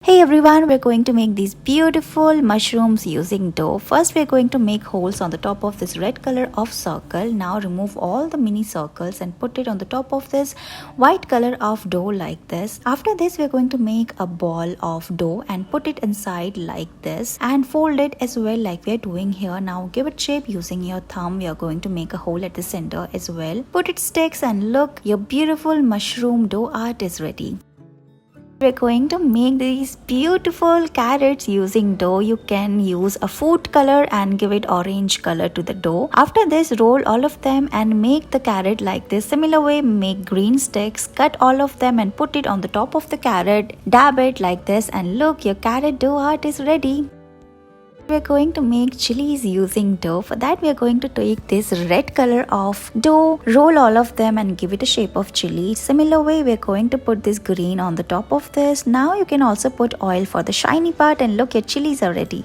Hey everyone, we're going to make these beautiful mushrooms using dough. First we're going to make holes on the top of this red color of circle. Now remove all the mini circles and put it on the top of this white color of dough like this. After this we're going to make a ball of dough and put it inside like this and fold it as well like we're doing here. Now give it shape using your thumb. We are going to make a hole at the center as well. Put it sticks and look, your beautiful mushroom dough art is ready. We're going to make these beautiful carrots using dough. You can use a food color and give it orange color to the dough. After this, roll all of them and make the carrot like this. Similar way, make green sticks, cut all of them and put it on the top of the carrot. Dab it like this and look, your carrot dough art is ready. We're going to make chilies using dough. For that we're going to take this red color of dough, roll all of them and give it a shape of chili. Similar way we're going to put this green on the top of this. Now you can also put oil for the shiny part and look, your chilies are ready.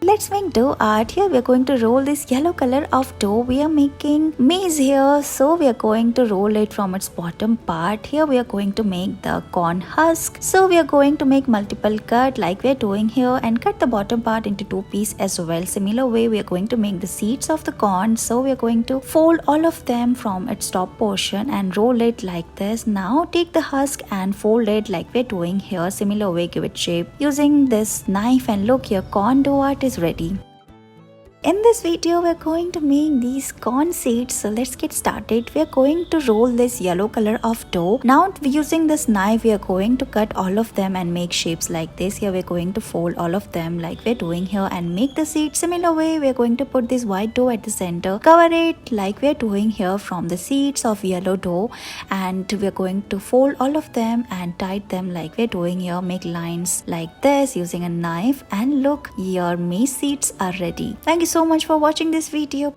Let's make dough art. Here we are going to roll this yellow color of dough. We are making maize here, so we are going to roll it from its bottom part. Here we are going to make the corn husk. So we are going to make multiple cut like we are doing here and cut the bottom part into two pieces as well. Similar way we are going to make the seeds of the corn. So we are going to fold all of them from its top portion and roll it like this. Now take the husk and fold it like we are doing here. Similar way give it shape using this knife and look, your corn dough art is ready. In this video, we're going to make these corn seeds. So let's get started. We're going to roll this yellow color of dough. Now using this knife, we are going to cut all of them and make shapes like this. Here we're going to fold all of them like we're doing here and make the seeds. Similar way, we're going to put this white dough at the center. Cover it like we're doing here from the seeds of yellow dough. And we're going to fold all of them and tie them like we're doing here. Make lines like this using a knife. And look, your maize seeds are ready. Thank you so much for watching this video.